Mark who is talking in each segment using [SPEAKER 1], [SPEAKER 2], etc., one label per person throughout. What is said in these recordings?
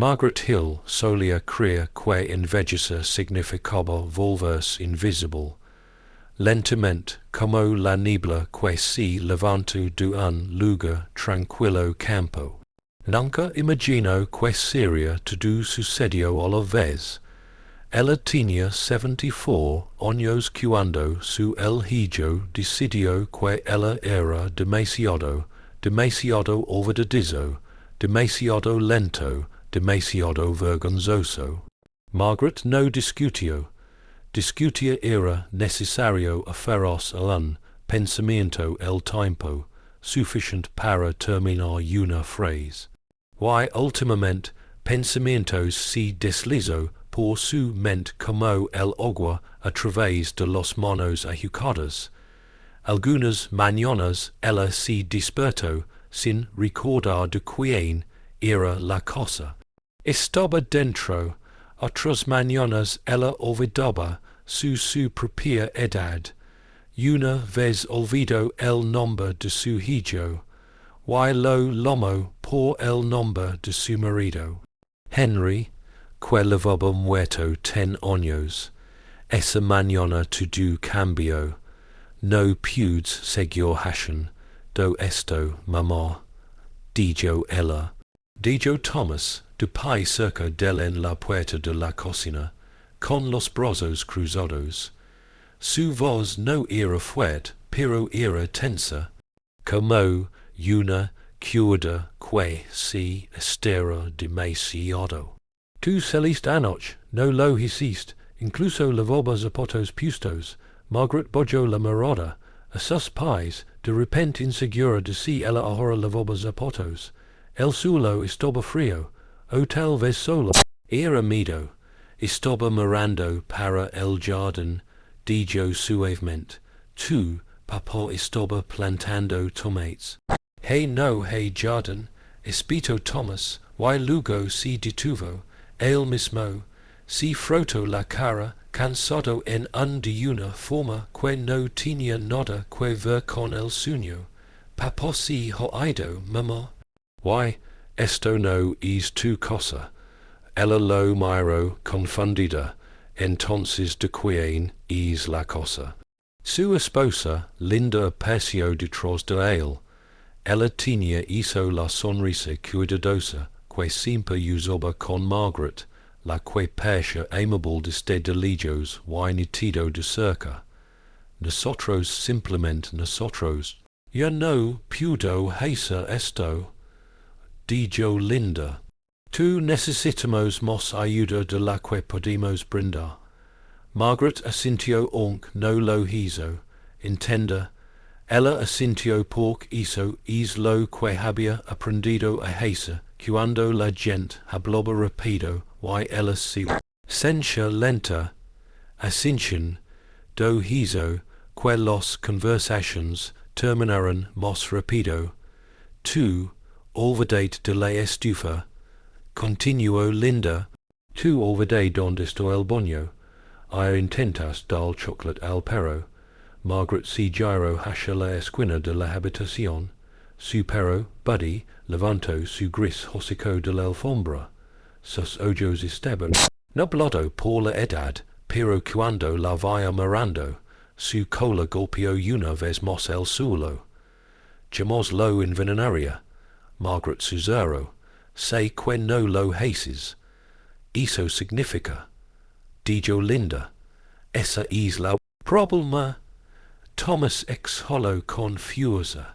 [SPEAKER 1] Margaret Hill, solia crea que invejosa significaba volverse invisible, lentamente como la niebla que si levanto de un lugar tranquilo campo. Nunca imagino que seria todo sucedió a la vez. Ella tenía 74 años cuando su el hijo decidió que ella era demasiado olvidadizo, demasiado lento, demasiado vergonzoso. Margaret no discutió. Discutir era necesario aferros a un pensamiento el tiempo, sufficient para terminar una frase. Y ultimamente pensamientos se deslizó por su mente como el agua a través de los manos agitadas. Algunas mañanas ella se despertó sin recordar de quién era la cosa. Estaba dentro. Otras mañanas ella olvidaba su propia edad. Una vez olvidó el nombre de su hijo, y lo llamó por el nombre de su marido. Henry, que llevaba muerto 10 años, esa mañana todo cambió. No pude seguir hashen, do esto, mamá, dijo ella. Dijo Thomas, de pie cerca d'él en la puerta de la cocina, con los brazos cruzados. Su voz no era fuerte, pero era tensa, como una cuerda que se estira demasiado. Tú saliste anoche, no lo hiciste, incluso lavaba zapatos puestos. Margaret bojó la mirada, a sus pies, de repente insegura de si ella ahora lavaba zapatos. El suelo estaba frío, o tal vez solo. Era miedo. Estaba mirando para el jardín, dijo suavemente. Tú, papá estaba plantando tomates. Hey no, hey jardín, espito Thomas, y luego se detuvo, él mismo, se frotó la cara, cansado en una forma que no tenía nada que ver con el sueño. Papá se ha ido, mamá. Why, esto no es tu cosa. Ella lo miró confundida, entonces de quién es la cosa. Su esposa, Linda, apareció detrás de él. Ella tenía hizo la sonrisa cuidadosa que siempre usaba con Margaret, la que parecía amable desde lejos y nítido de cerca. Nosotros, simplemente nosotros. Ya no puedo hacer esto, dijo Linda. Tú necesitamos más ayuda de la que podemos brindar. Margaret asintió aunque no lo hizo. Entenda, ella asintió porque hizo es lo que había aprendido a hacer cuando la gente hablaba rápido y ella se sentia lenta. Asintió, do hizo que las conversaciones terminaran más rápido. Tú, olvidate de la estufa, continuó Linda. Tú olvidé donde está el baño. Intentas dar chocolate al perro. Margaret se giró hacia la esquina de la habitación. Su perro, Buddy, levantó su gris hocico de la alfombra. Sus ojos estaban nublados por la edad, pero cuando la vaya mirando, su cola golpeó una vez más el suelo. Llamémoslo envenenaria. Margaret susurró. Sé que no lo haces. Eso significa, dijo Linda, esa es la problema. Thomas exhaló con fuerza.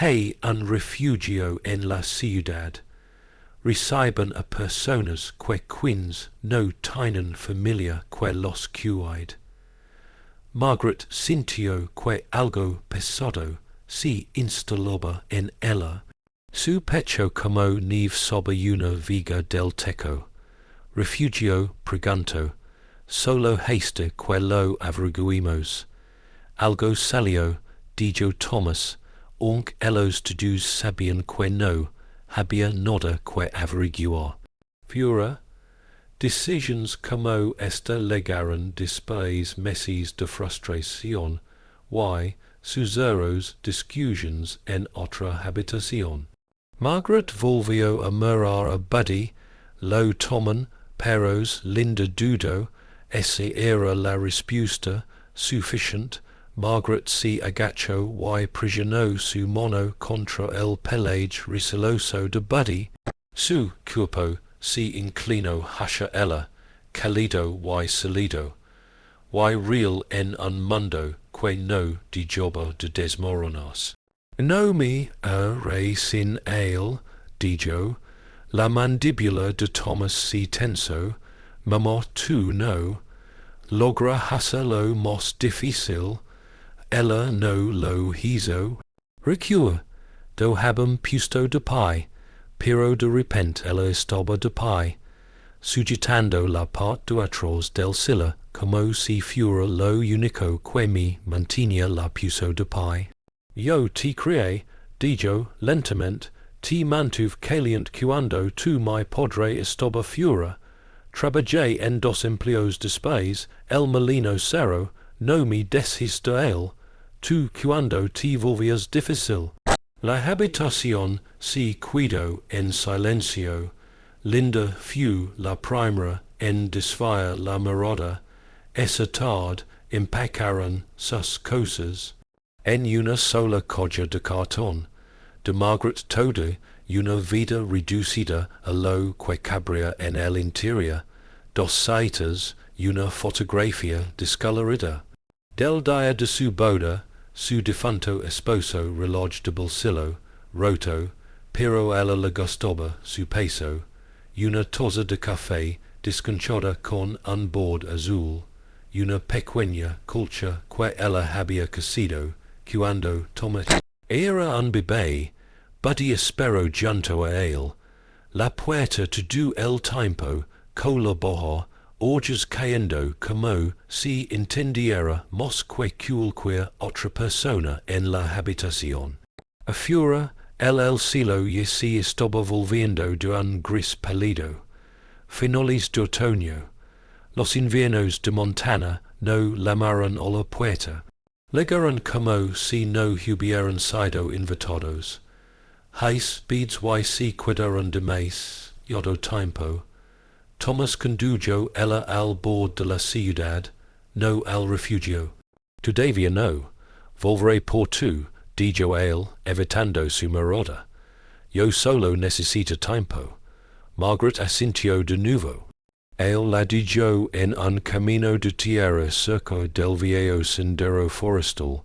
[SPEAKER 1] Hay un refugio en la ciudad. Reciben a personas que quienes no tienen familia que los cuide. Margaret sintió que algo pesado se instalaba en ella. Su pecho como nieve sobre una viga del techo. Refugio, pregunto, solo haste que lo averiguemos. Algo salió, dijo Thomas, aunque ellos todos sabían que no había nada que averiguar. Fura, decisiones como esta llegaron después meses de frustración y susurros discusiones en otra habitación. Margaret volvió a mirar a Buddy, lo toman, peros, linda dudo, esse era la respuesta, sufficient, Margaret si agacho y prisionó su mono contra el pelage receloso de Buddy, su cuerpo si inclino hacia ella, calido y salido, y real en un mundo que no di jobo de desmoronas. No mi re sin ale, dijo, la mandíbula de Thomas si tenso, mamo tu no, logra hacerlo mos difícil, ella no lo hizo, recua, do habam puesto de pai, pero de repente ella estaba de pai, sugitando la parte de atrás del silla, como si fuera lo único que me mantenía la puso de pai. Yo te crié, dijo lentamente, te mantuve caliente cuando tu mi padre estaba fuera, trabajé en dos empleos después, el molino cero, no me deshiste él, tu cuando te volvías difícil. La habitación se cuidó en silencio, linda fu la primera en desfiar la mirada, esa tarde empacaron sus cosas en una sola colla de cartón, de Margaret toda una vida reducida a lo que cabría en el interior, dos citas, una fotografía descolorida. Del día de su boda, su difunto esposo reloj de bolsillo, roto, pero ella le gustaba su peso, una taza de café desconchada con un bord azul, una pequeña colcha que ella había cosido, cuando tomate. Era un bebé, Buddy espero junto a él, la puerta todo el tiempo, cola bajo, ojas cayendo como si entendiera más que cualquier otra persona en la habitación. Afuera, el cielo ya se estaba volviendo de un gris pálido. Finales de otoño. Los inviernos de Montana no llamaron a la puerta. Llegaron como si no hubieran sido invitados. Hais beads y se quedaron de mes, yodo tiempo. Thomas condujo ella al bord de la ciudad, no al refugio. Todavía no. Volveré por tú, dijo él, evitando su mirada. Yo solo necesito tiempo. Margaret asintió de nuevo. Él la dijo en un camino de tierra cerca del viejo sendero forestal,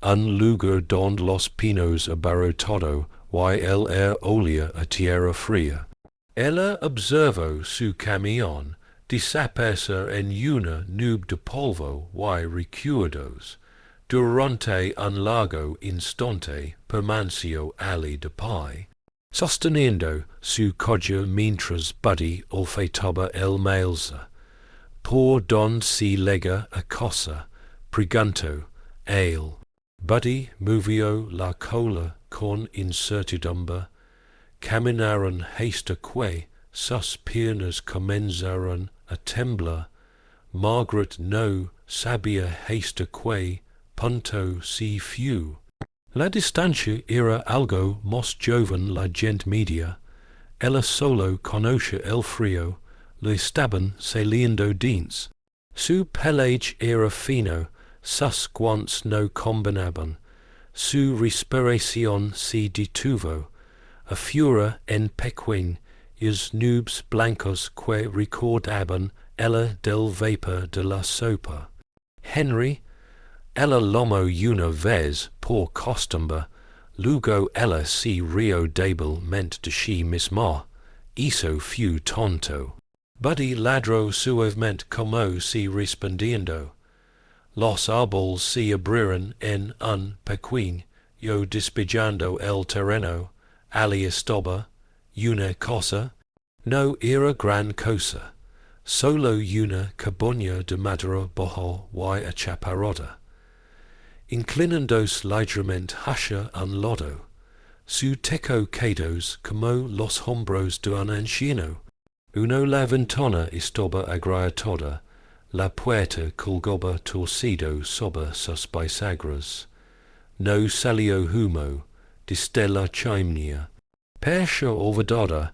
[SPEAKER 1] un lugar donde los pinos abarrotado y el air olía a tierra fría. Ella observó su camión desaparecer en una nube de polvo y recuerdos. Durante un largo instante permaneció allí de pie, sosteniendo su colla mientras Buddy olfateaba el maleza. Por donde se lega a cosa, preguntó él. Buddy movió la cola con incertidumbre. Caminaron hasta que sus piernas comenzaron a temblar. Margaret no sabía hasta que punto se fue. La distancia era algo más joven la gente media. Ella solo conoce el frío, le estaban saliendo dientes. Su pelage era fino, sus guantes no combinaban. Su respiración se detuvo. Afuera en pequeños nubes blancos que recordaban ella del vapor de la sopa. Henry, ella lomó una vez por costumbre, luego ella se rió débilmente de sí misma, hizo fu tonto. Buddy ladró suavemente como si respondiendo. Los árboles se abrieron en un pequeño, despejando el terreno. Allí estaba una cosa, no era gran cosa, solo una cabaña de madera baja y achaparrada. Inclinándose ligeramente hacia un lado, su techo quedó como los hombros de un anciano. La ventana estaba agrietada, la puerta colgaba torcido sobre sus bisagras. No salió humo desde la chimenea. Percha olvidada,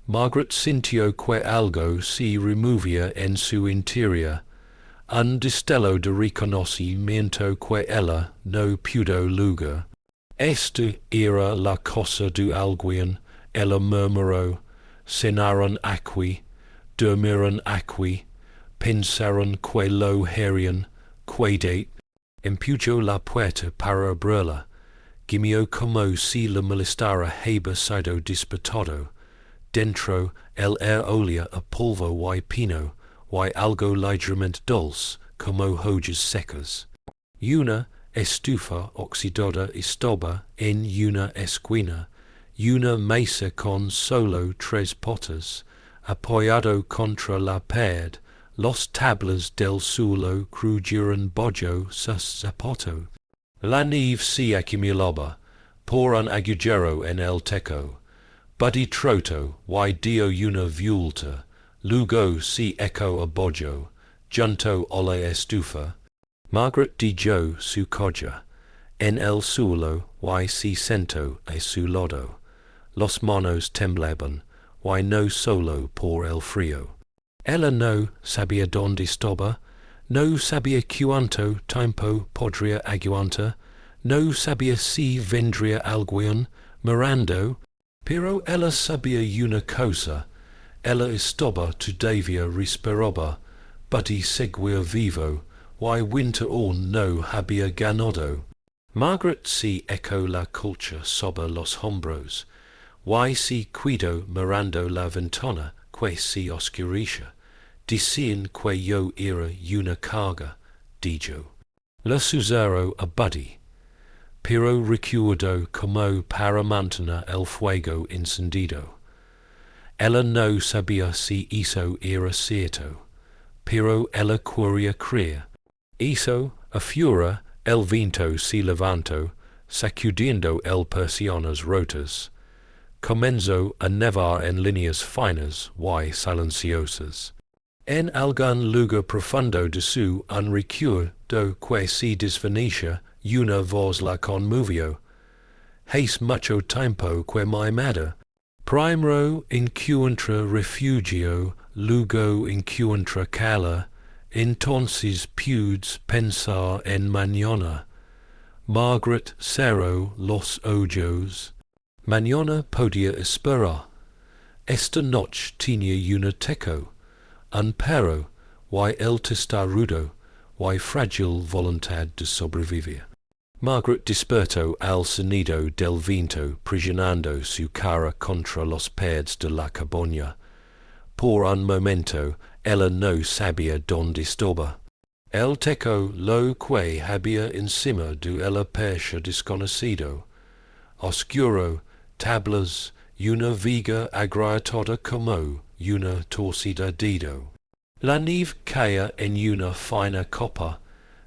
[SPEAKER 1] Margaret sintio que algo si removia en su interior, un destello de reconocimiento que ella no pudo lugar. Esta era la cosa de alguien, ella murmuró, cenaron aquí, durmieron aquí, pensaron que lo harían, que date, empujó la puerta para abrirla, gimió como si la molestara haber sido despertado. Dentro el olía a polvo y pino, y algo ligeramente dulce, como hojas secas. Una estufa oxidada estaba en una esquina, una mesa con solo 3 potas, apoyado contra la pared, los tablas del suelo crujían bajo su zapato. La nieve se acumulaba, por un agujero en el techo. Buddy troto, y dio una vuelta, luego se echó abajo, junto a la estufa. Margaret dejó su colla en el suelo, y se sentó a su lado. Los manos temblaban, y no solo por el frío. Ella no sabía dónde estaba, no sabía cuánto tiempo podría aguantar, no sabía si vendría alguien mirando. Pero ella sabía una cosa, ella estaba todavía respiraba, Buddy seguía vivo, y winter aún no había ganado. Margaret se echó la colcha sobre los hombros, y se quedó mirando la ventana que se oscurecía. Decían que yo era una carga, dijo. La susurró a Buddy, pero recuerdo como para mantener el fuego encendido. Ella no sabía si eso era cierto, pero ella quería creer. Eso, afuera, el viento se levantó, sacudiendo el persianas rotas. Comenzó a nevar en líneas finas y silenciosas. En algún lugar profundo de su un recuerdo que se desvanecía, una voz la conmovió. Hace mucho tiempo que mi madre primero encuentra refugio, luego encuentra calor, entonces pudes pensar en mañana. Margaret cerró los ojos. Mañana podía esperar. Esta noche tenía un techo, un perro, y el testarudo, y frágil voluntad de sobrevivir. Margaret despertó al sonido del viento presionando su cara contra los paredes de la cabaña. Por un momento ella no sabía dónde estaba. El techo lo que había encima de el percha desconocido. Oscuro, tablas, una viga agrietada como una torcida dedo. La nieve caía en una fina copa,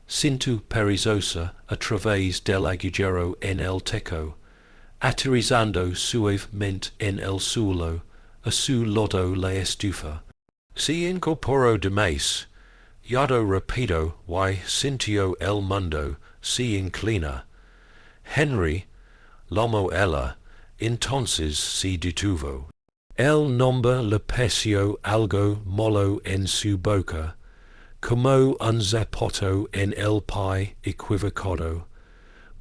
[SPEAKER 1] cinto perezosa a través del agujero en el techo, aterrizando suavemente en el suelo, a su lado la estufa. Se incorporó de más, yado rápido y sintió el mundo se inclina. Henry, lomo ella, entonces se detuvo. El nombre le pareció algo malo en su boca, como un zapato en el pie equivocado.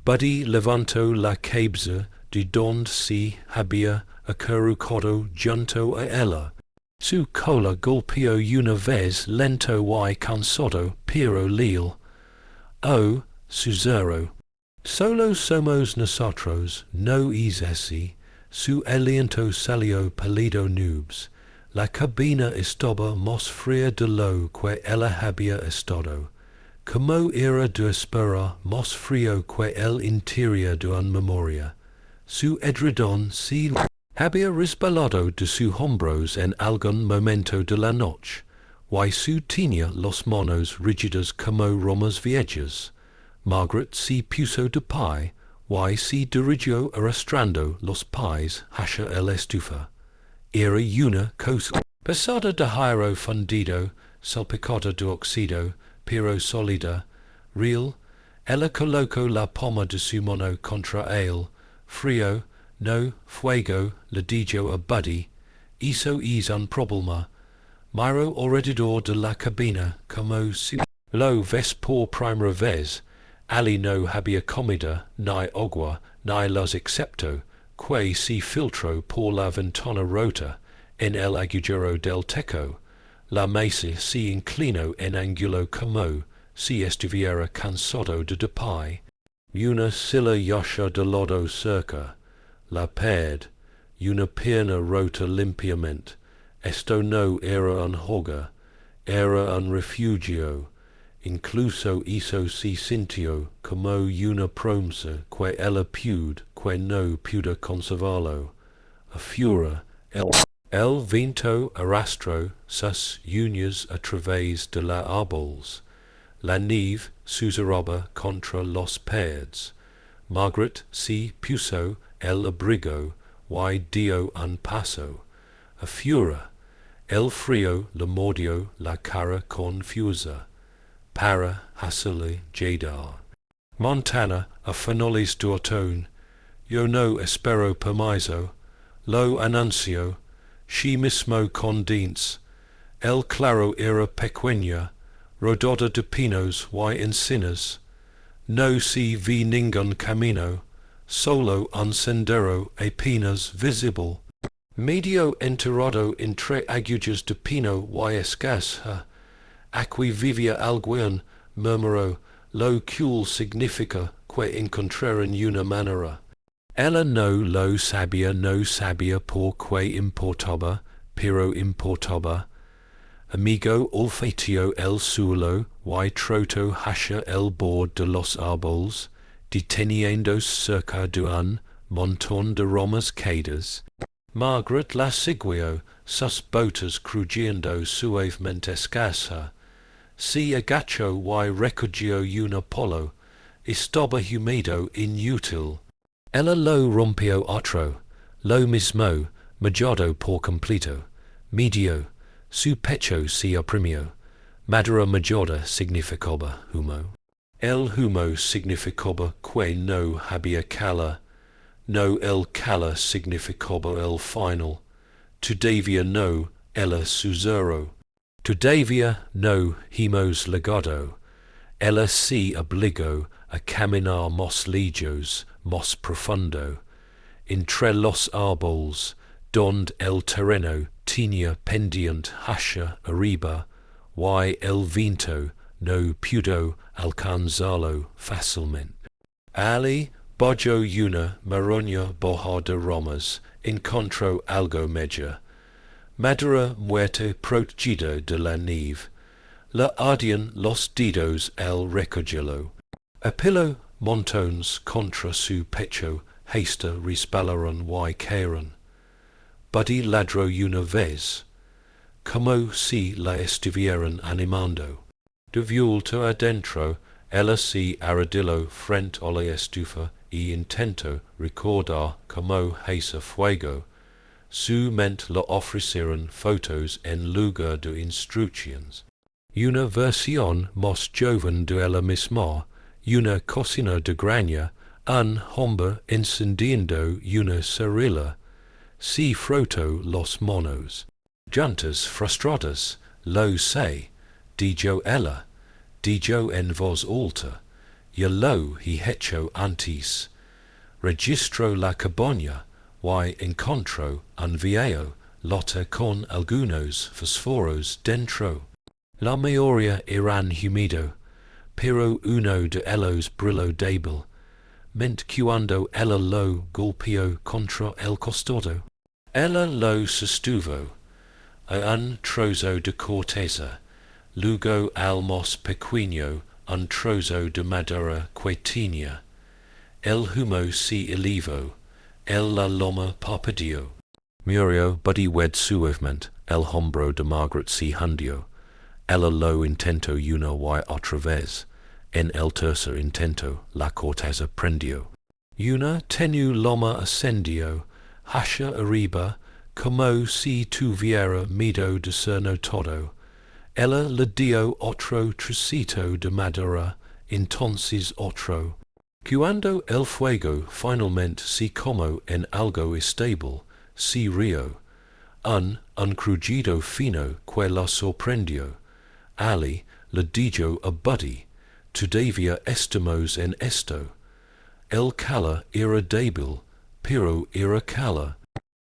[SPEAKER 1] Buddy levantó la cabeza de donde se había acurrucado junto a ella. Su cola golpeó una vez lento y cansado, pero leal. Oh, susurró. Solo somos nosotros, no es así. Su aliento salió pálido nubes. La cabina estaba más fría de lo que ella había estado. Como era de esperar, más frío que el interior de una memoria. Su edredón se había resbalado de sus hombros en algún momento de la noche, y su tenía las manos rígidas como ramas viejas. Margaret se puso de pie, y se dirigió arrastrando los pies hacia el estufa. Era una cosa pesada de hierro fundido, salpicada de oxido, pero sólida, real. Ella colocó la palma de su mano contra él. Frío, no fuego, le dijo a Buddy. Eso es un problema. Miro alrededor de la cabina como si lo ves por primera vez. Ali no había comida, ni agua, ni los excepto, que si filtró por la ventana rota, en el agujero del techo. La mesa se inclinó en ángulo como si estuviera cansado de pie. Una silla yasha de lodo cerca, la pared, una pierna rota limpiamente. Esto no era un hogar, era un refugio. Incluso eso se sintió como una promesa que ella que no pudo conservarlo. A fura, el viento arrastró sus uñas a través de los árboles. La nieve susurraba contra los paredes. Margaret se puso el abrigo y dio un paso. A fura, el frío le mordió la cara confusa. Para hacerle llegar. Montana a finales de otoño. Yo no espero permiso. Lo anuncio. Sí mismo con dientes. El claro era pequeña, rodeada de pinos y encinas. No se vi ningún camino, solo un sendero apenas visible. Medio enterrado entre agujas de pino y escasa. Aquí vivía alguien, murmuró, lo cual significa que encontrar en una manera. Ella no lo sabía por que importaba, pero importaba. Amigo olfateó el suelo y trotó hacia el borde de los árboles, deteniéndose cerca de un montón de ramas caídas. Margaret la siguió, sus botas crujiendo suavemente escasa. Se agachó y recogió un polo. Estaba húmedo inútil. Ella lo rompió otro, lo mismo, mojado por completo. Medio, su pecho se oprimió. Madera mojada significaba humo. El humo significaba que no había calor. No el calor significaba el final. Todavía no, ella susurró. Todavía no hemos llegado. Ella se obligó a caminar más lejos, más profundo. Entre los árboles, donde el terreno tenía pendiente hacia arriba, y el viento no pudo alcanzarlo fácilmente. Ali bolló una maroña bajo de ramas, encontró algo medio. Madera muerta protegida de la nieve. Le ardían los dedos al recogerlo. Apiló montones contra su pecho, hasta resbalaron y cayeron. Buddy ladró una vez, como si la estuvieran animando. De vuelta adentro, ella se arrodilló frente a la estufa y intentó recordar cómo hizo fuego. Su mente le ofrecieron fotos en lugar de instrucciones. Una versión más joven de ella misma, una cocina de graña, un hombre encendiendo una cerilla. Se frotó los manos. Llantas frustradas, lo sé, dijo ella, dijo en voz alta, ya lo he hecho antes. Registró la cabaña, y encontró un viejo lote con algunos fósforos dentro. La mayoría eran humedo, pero uno de ellos brilló débil, ment cuando ella lo golpeó contra el costado. Ella lo sostuvo a un trozo de corteza, luego al más pequeño un trozo de madera que tenía. El humo se elevó, la loma parpadeó. Murió Buddy wed suavemente, el hombro de Margaret se hundió. Ella lo intentó una y otra vez. En el tercer intento, la corteza prendió. Una tenue loma ascendió, hacia arriba, como si tuviera miedo de serlo todo. Ella le dio otro trocito de madera, entonces otro. Cuando el fuego finalmente se como en algo estable, se rió. uncrujido fino que la sorprendió, ali le dijo a buddy, todavía estamos en esto, el cala era débil, pero era cala.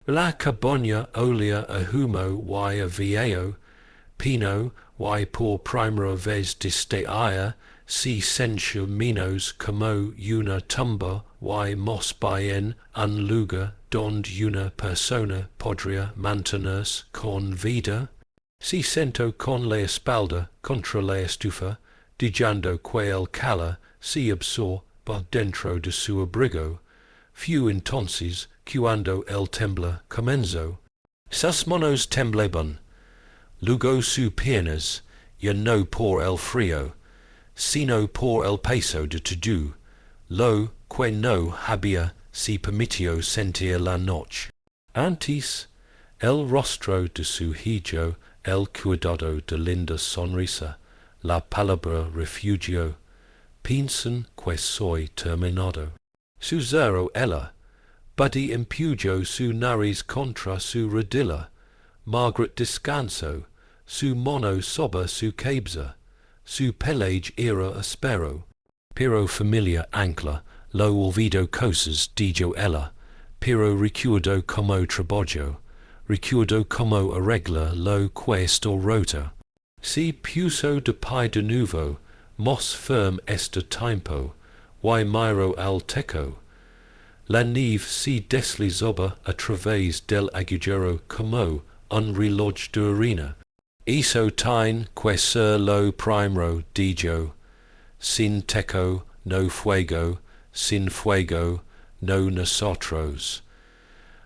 [SPEAKER 1] La cabaña olía a humo y a viejo, pino y por primera vez desde aya, si sensual menos como una tumba y mos bien un lugar donde una persona podría mantenerse con vida. Si sento con la espalda contra la estufa, diciendo que el cala se absorba dentro de su abrigo, fue entonces cuando el temblor comenzó. Sus manos temblaban, luego sus piernas, ya no por el frío, sino por el peso de todo lo que no había se permitió sentir la noche. Antes, el rostro de su hijo, el cuidado de linda sonrisa, la palabra refugio, piensan que soy terminado. Su zero ella, Buddy empujó su nariz contra su rodilla, Margaret descansó, su mano sobre su cabeza, su pelage era áspero, pero familia ancla, lo olvidó cosas dijo ella, pero recuerdo como trabajo, recuerdo como arregla lo que está roto. Si puso de pie de nuevo, mos firm este tiempo, y miro al techo. La nieve se deslizaba a través del agujero como un reloj de arena. Eso tiene que ser lo primero dijo, sin techo no fuego, sin fuego no nosotros.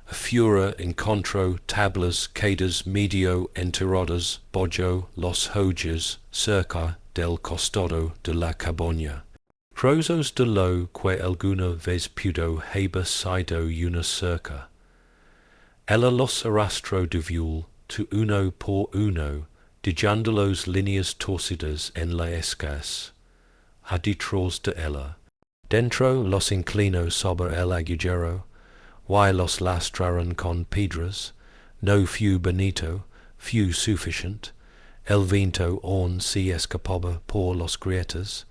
[SPEAKER 1] Afuera encontró tablas quedas medio enterradas bajo los hojas cerca del costado de la cabaña. Trozos de lo que alguna vez pudo haber sido una cerca. Ella los arrastró de viol to uno por uno, dejándolos líneas torcidas en la escas. A detrás de ella. Dentro los inclinó sobre el agujero, y los lastraron con piedras, no fue bonito, fue suficiente, el viento aún se escapaba por las grietas,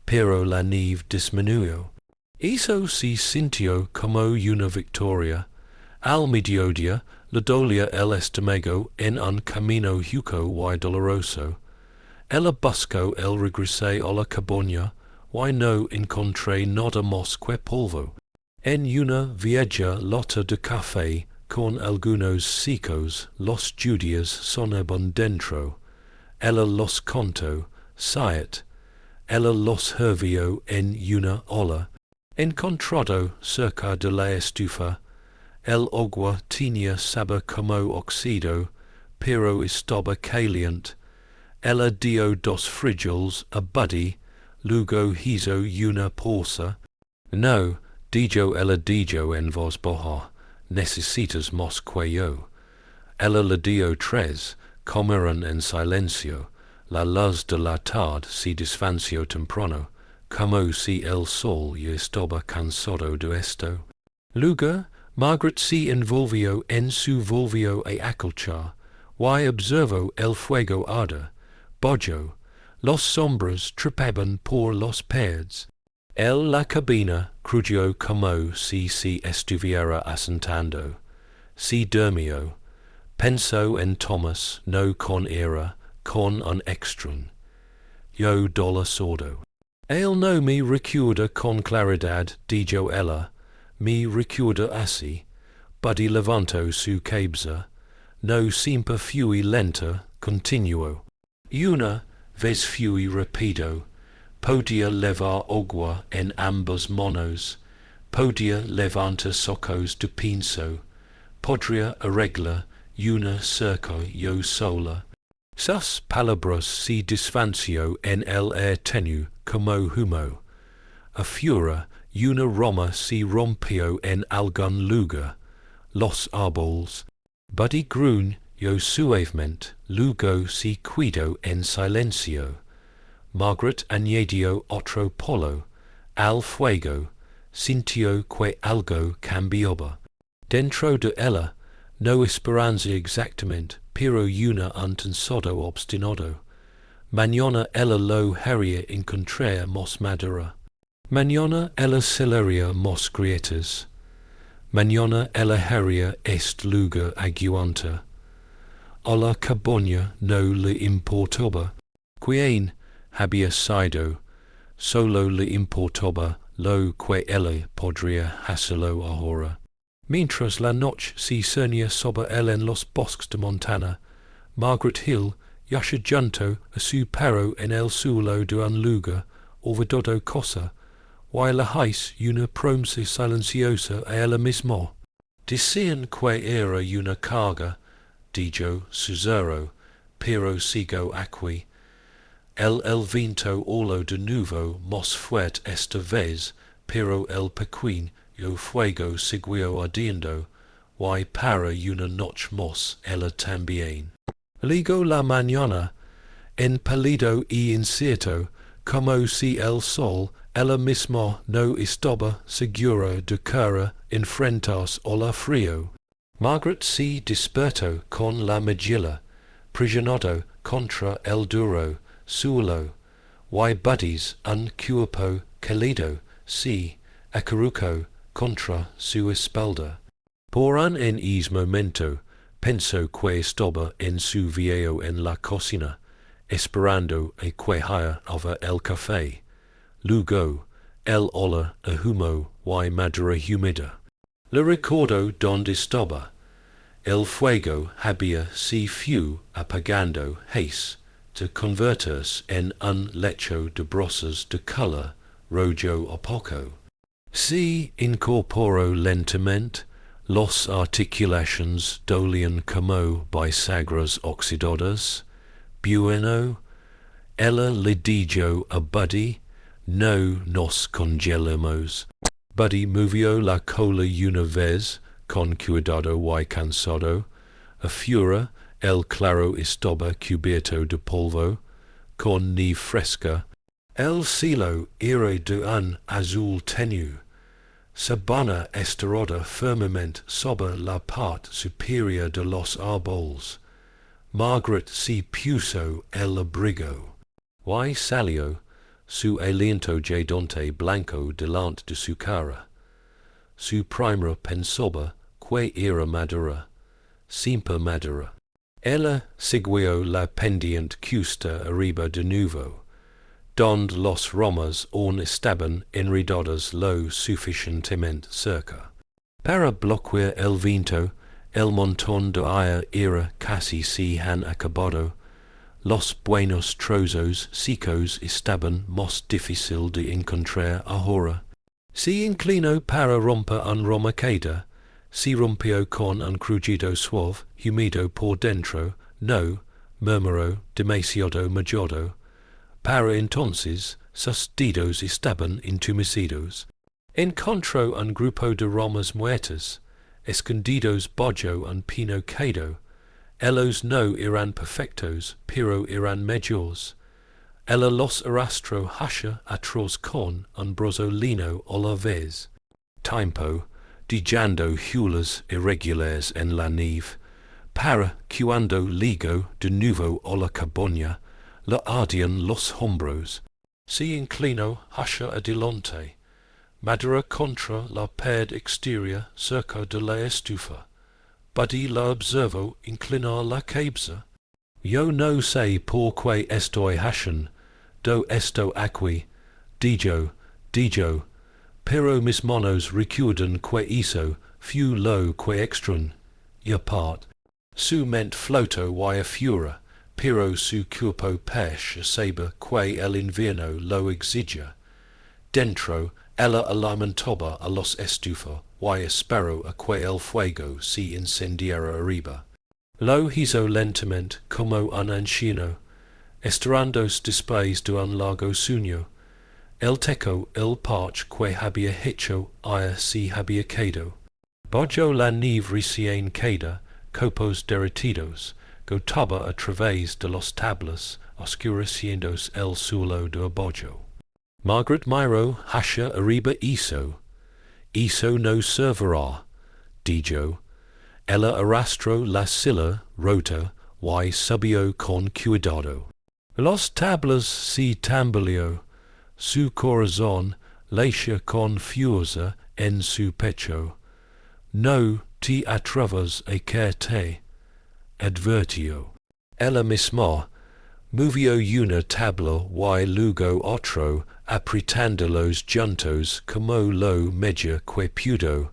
[SPEAKER 1] pero la nieve disminuyó. Eso se sintió como una victoria. Al mediodía le dolía el estómago en un camino hueco y doloroso. Ella buscó el regresé a la cabaña, y no encontré nada más que polvo. En una vieja lata de café con algunos secos los judías sonaban dentro. Ella los contó, siete. Ella los hervió en una olla. Encontrado cerca de la estufa, el agua tenía sabor como oxido, pero estaba caliente. Ella dio dos frijoles a Buddy, luego hizo una pausa. No, dijo ella dijo en voz baja, necesitas más que yo. Ella le dio tres, comieron en silencio. La luz de la tarde se desvanció temprano, como si el sol ya estaba cansado de esto. Luego, Margaret se envolvió en su volvió a acolchar, y observó el fuego arder, bojo, los sombras trepaban por los paredes. El la cabina crujó como si se estuviera asentando. Se durmió. Pensó en Thomas, no con ira, con un extraño. Yo dolor sordo. Él no me recuerda con claridad, dijo ella, me recuerda así. Buddy levantó su cabeza. No siempre fui lenta, continuó. Una vez fui rápido. Podía levar agua en ambas manos. Podía levantar sacos de pinzo. Podría arreglar una cerca yo sola. Sus palabras se desvanció en el aire tenue como humo. Afuera, una rama se rompió en algún lugar. Los árboles. Buddy gruñó suavemente, luego se quedó en silencio. Margaret añadió otro palo. Al fuego, sintió que algo cambiaba. Dentro de ella, no esperanza exactamente, pero una antensodo obstinado. Mañana ella lo haría encontrar mos madera. Mañana ella celeria mos grietas. Mañana ella haría est lugar aguanta. A la caboña no le importaba. Quien había sido, solo le importaba lo que ella podría hacerlo ahora. Mientras la noche se cernía sobre él en los bosques de Montana, Margaret Hill yace junto a su perro en el suelo de un lugar olvidado cosa, while la hais una promesa silenciosa a ella misma. Decían que era una carga, dijo Cesaro, pero sigo aquí. El viento olo de nuevo mos fuerte esta vez, pero el pequeño fuego siguió ardiendo, y para una noche mos ella también. Luego la mañana, en pálido y incierto, como si el sol, ella misma no estaba segura de cara enfrentarse al frío. Margaret se despertó con la mejilla, prisionado contra el duro suelo, y buddies un cuerpo cálido se acarició contra su espalda. Por un momento pensó que estaba en su viejo en la cocina, esperando a que haya el café. Luego, el olor a humo y madera húmeda. Le recordó donde estaba. El fuego había se fue apagando hace de convertirse en un lecho de brasas de color rojo opaco. Se incorporó lentamente, las articulaciones dolían como bisagras oxidadas. Bueno, ella le dijo a Buddy, no nos congelemos. Buddy movió la cola una vez, con cuidado y cansado. A fura, el claro estaba cubierto de polvo, con nieve fresca. El cielo era de un azul tenue. Sabana esterada firmemente sobre la parte superior de los árboles. Margaret se puso el abrigo. Y salió, su aliento gigante blanco delante de su cara. Su primera pensaba que era madera, siempre madera. Ella siguió la pendiente cuesta arriba de nuevo, donde los ramas aún estaban enredadas lo suficientemente cerca. Para bloquear el viento, el montón de aire era casi se han acabado. Los buenos trozos secos estaban más difícil de encontrar ahora. Se inclinó para romper un rama caída. Se rompió con un crujido suave, húmedo por dentro. No, murmuró, demasiado mojado. Para entonces, sus dedos estaban entumecidos. Encontró un grupo de ramas muertas, escondidos bajo un pino caído. Ellos no eran perfectos, pero eran mejores. Ella los arrastró hacia atrás con un brazolino a la vez. Tiempo, dejando huellas irregulares en la nieve, para cuando llegó de nuevo a la cabaña, le ardían los hombros. Se inclinó hacia adelante, madera contra la pared exterior cerca de la estufa. Buddy la observó inclinar la cabeza. Yo no sé por qué estoy haciendo esto aquí, dijo, pero mis manos recuerdan que hizo fue lo que extraño. Y aparte, su mente flotó y fura, pero su cuerpo pech sabe que el invierno lo exige. Dentro, ella alimentaba a los estufas y esperó a que el fuego se encendiera arriba. Lo hizo lentamente como un anciano, estirándose después de un largo sueño. El teco el parche que había hecho ayer se había quedado. Bajo la nieve recién caída, copos derretidos, gotaba a través de los tablas, oscureciéndose el suelo de abajo. Margaret miró hacia arriba hizo no servirá, dijo. ella arrastro la silla rota, y subio con cuidado. Los tablas si tambaleo, su corazón lacia con fuerza en su pecho. No te atrevas a que te advertio. Ella misma movió una tabla y luego otro, apretando los juntos como lo medio que pudo.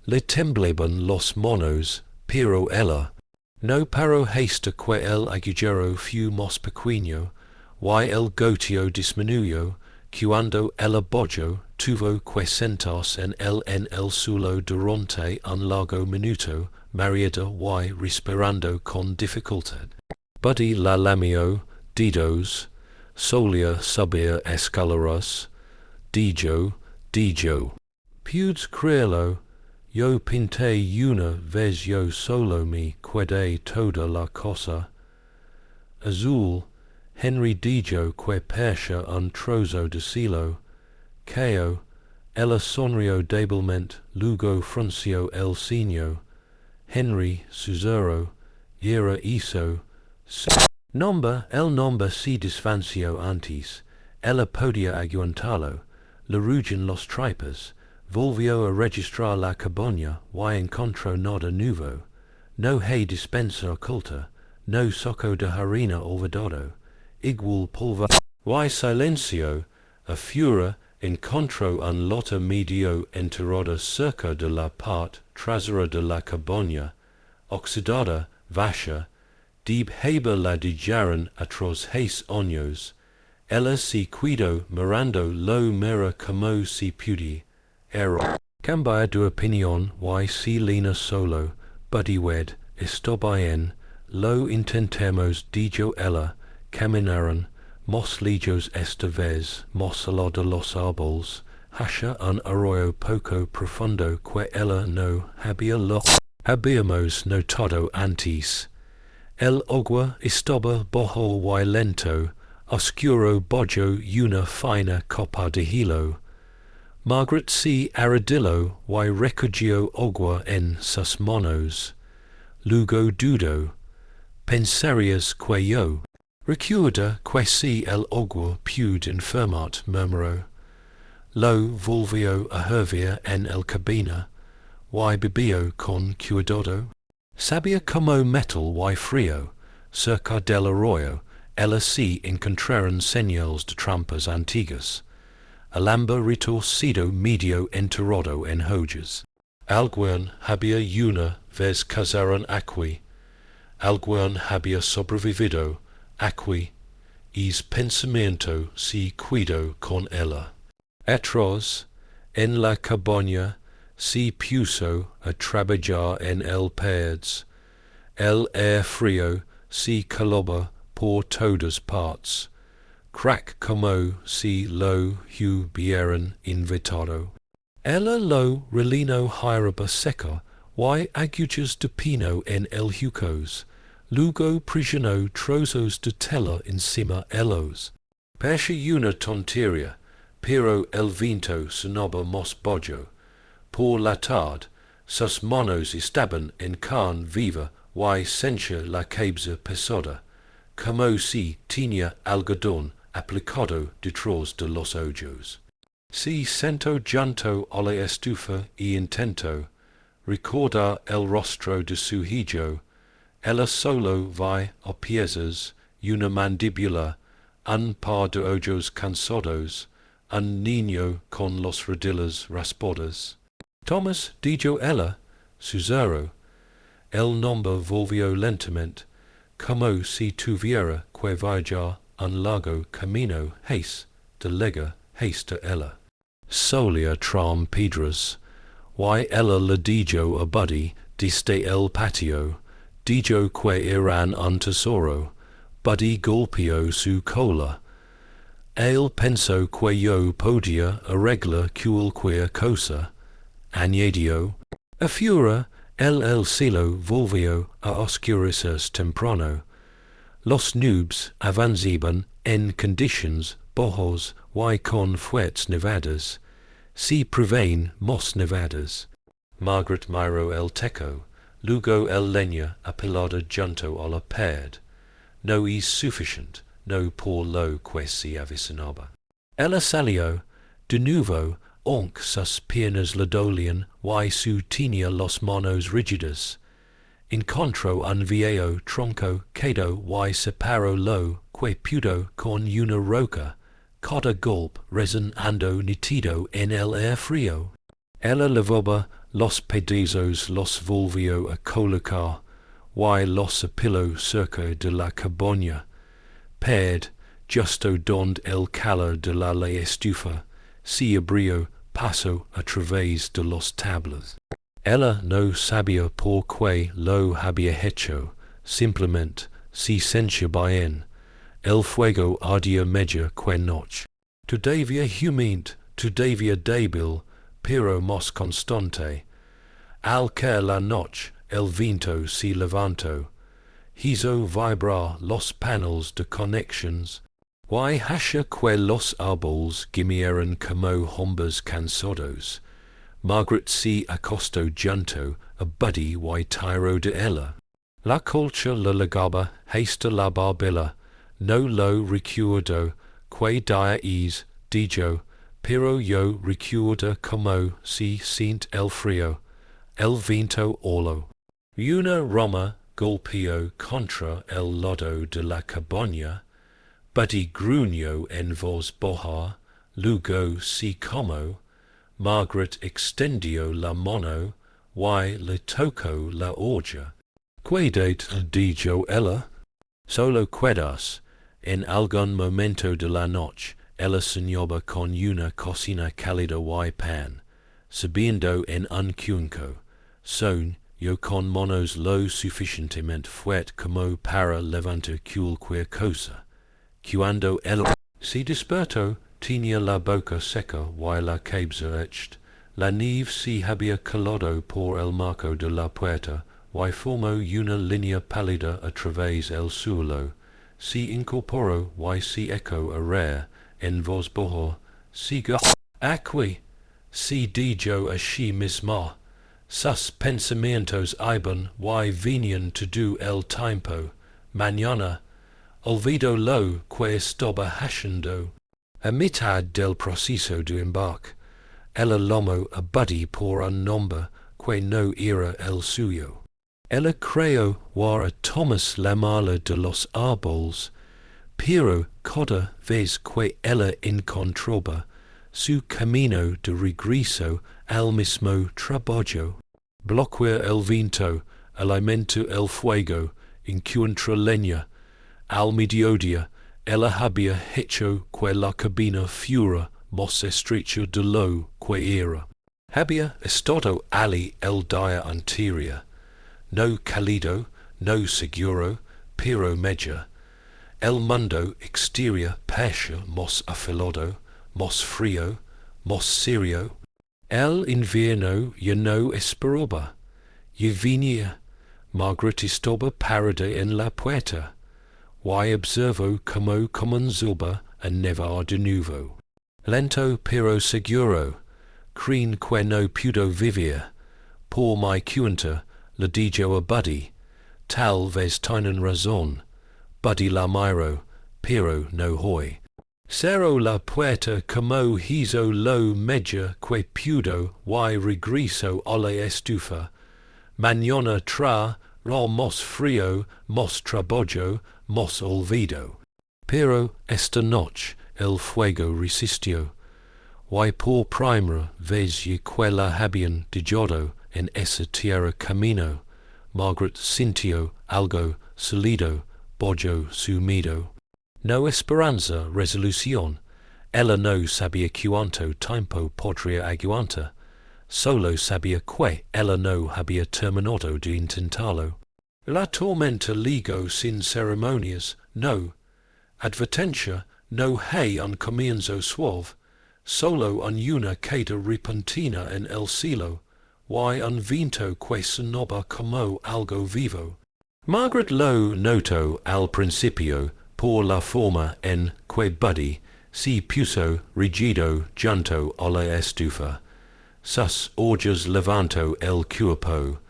[SPEAKER 1] Le temblaban los manos, pero ella no paró hasta que el agujero fu más pequeño, y el goteo disminuyó, cuando el bollo tuvo que sentarse en el suelo durante un largo minuto, mareado y respirando con dificultad. Buddy la lamió, dedos, solía subir escaleras, dijo. Pudes creerlo, yo pinté una vez yo solo me quedé toda la cosa. Azul, Henry dijo que percha un trozo de cielo, Kao, ella sonrió débilmente, luego frunció el ceño. Henry susurró, era eso. El nombre se desvanció antes, ella podía aguantarlo, le rugen los tripas, volvió a registrar la cabaña y encontró nada nuevo, no hay dispensa oculta, no saco de harina olvidado, igual polvo y silencio, a fura encontró un lote medio enterrado cerca de la parte trasera de la cabaña, oxidada, vacha, dib heba la dejaron atrás 6 años, ella se cuidó mirando lo mera como se pude, era. Cambia de opinión y si lina solo, buddy wed, estaba bien, lo intentemos dijo ella, caminaron, mos lejos esta vez, mos allá de los árboles, hacia un arroyo poco profundo que ella no habíamos notado antes. El agua estaba bajo y lento, oscuro bajo una fina copa de hielo. Margaret se arrodilló y recogió agua en sus manos. Luego dudó. ¿Pensarías que yo? Recuerda que si el agua puede enfermar, murmuró. Lo volvió a hervir en el cabina, y bebió con cuidado. Sabía como metal y frío, cerca del arroyo, ella se encontraron señales de trampas antiguas. Alambre retorcido medio enterrado en hojas. Alguien había una vez cazaron aquí, alguien había sobrevivido aquí, y pensamiento se cuidó con ella. Atrás, en la cabaña, se puso a trabajar en el país. El aire frío se calaba por todas partes. Crack como si lo hubieran invitado. Ella lo relino hierba seca y agujas de pino en el jucos. Luego prisionó trozos de tela encima ellos. Parecía una tontería, pero el viento sonaba más bajo. Por la tarde, sus manos estaban en carne viva y sencha la cabeza pesada, como si tenía algodón aplicado detrás de los ojos. Se sentó junto a la estufa y intentó recordar el rostro de su hijo. Ella solo ve a piezas una mandíbula, un par de ojos cansados, un niño con las rodillas raspadas. Thomas dijo ella, susurró. El nombre volvió lentamente, como si tuviera que viajar un largo camino, de lega hasta ella. Solía tram piedras, y ella le dijo a Buddy desde el patio, dijo que eran un tesoro. Buddy golpeó su cola. Él pensó que yo podía arreglar cualquier cosa. Añadió, a fura, el cielo volvió a oscurecerse temprano. Los nubes avanzaban en condiciones bajos y con fuertes nevadas. Se prevén más nevadas. Margaret miró el techo. lugo el leña apilada junto a la pared. No es sufficient, no por lo que si avicinaba. Ella salió, de nuevo, onc sus piernas le dolían, y su tenía los manos rígidas. Encontró un viejo tronco quedó y separó lo que pudo con una roca, cada golpe resonando nítido en el aire frío. Ella levaba los pedazos, los volvió a colocar, y los apiló cerca de la cabaña. Ped, justo donde el calor de la estufa, se abrió paso a través de los tablas. Ella no sabía por qué lo había hecho, simplemente se sentía bien. El fuego ardía media que noche. Todavía humilde, todavía débil, pero más constante. Al caer la noche, el viento se levantó. Hizo vibrar los paneles de conexiones. Y hasta que los árboles gimieron como hombres cansados. Margaret se acostó junto a Buddy y tiró de ella. La colcha la legaba hasta la barbilla, no lo recuerdo que dia es, dijo, pero yo recuerdo como se siente el frío, el viento holo. Una rama golpeó contra el lodo de la cabaña. Buddy gruñó en voz baja, luego se como. Margaret extendió la mano y le tocó la orilla. Quedat dijo ella. Solo quedas. En algún momento de la noche, ella soñaba con una cocina cálida y pan, subiendo en un cunco. Yo con manos lo suficientemente fuerte como para levantar cualquier cosa. Cuando ella se despertó, tenía la boca seca y la cabeza hecha. La nieve se había colado por el marco de la puerta y formó una línea pálida a través el suelo. Se incorporó y se echó a reír en voz baja. Siga aquí. Se dijo a sí misma. Sus pensamientos iban y venían todo el tiempo. Mañana. Olvidó lo que estaba haciendo. A mitad del proceso de embarque, ella llamó a Buddy por un nombre que no era el suyo. Ella creyó ver a Thomas llamarle de los árboles, pero cada vez que ella encontraba su camino de regreso al mismo trabajo, bloquear el viento, alimentó el fuego, encontró leña, al mediodía, ella había hecho que la cabina fuera más estrecha de lo que era. Había estado allí el día anterior, no cálido, no seguro, pero medio. El mundo exterior parecía más afilado, más frío, más serio. El invierno ya no esperaba. Ya venía. Margaret estaba parada en la puerta. Y observó como comenzaba a nevar de nuevo. Lento pero seguro, creen que no pudo vivir. Por mi cuenta, le dijo a Buddy, tal vez tienen razón. Buddy la miró, pero no hoy. Cerró la puerta como hizo lo medio que pudo y regresó a la estufa. Mañana tra más frío, más trabajo, más olvido. Pero esta noche el fuego resistió. Y por primera vez que la habían dejado en esa tierra camino, Margaret sintió algo sólido, bollo sumido. No esperanza, resolución. Ella no sabía cuánto tiempo podría aguantar. Solo sabía que ella no había terminado de intentarlo. La tormenta ligó sin ceremonias, no. Advertencia, no hay un comienzo suave, solo una caída repentina en el cielo, y un viento que sonaba como algo vivo. Margaret lo notó al principio por la forma en que Buddy se puso rígido junto a la estufa. Sus ojos levantó el cuerpo,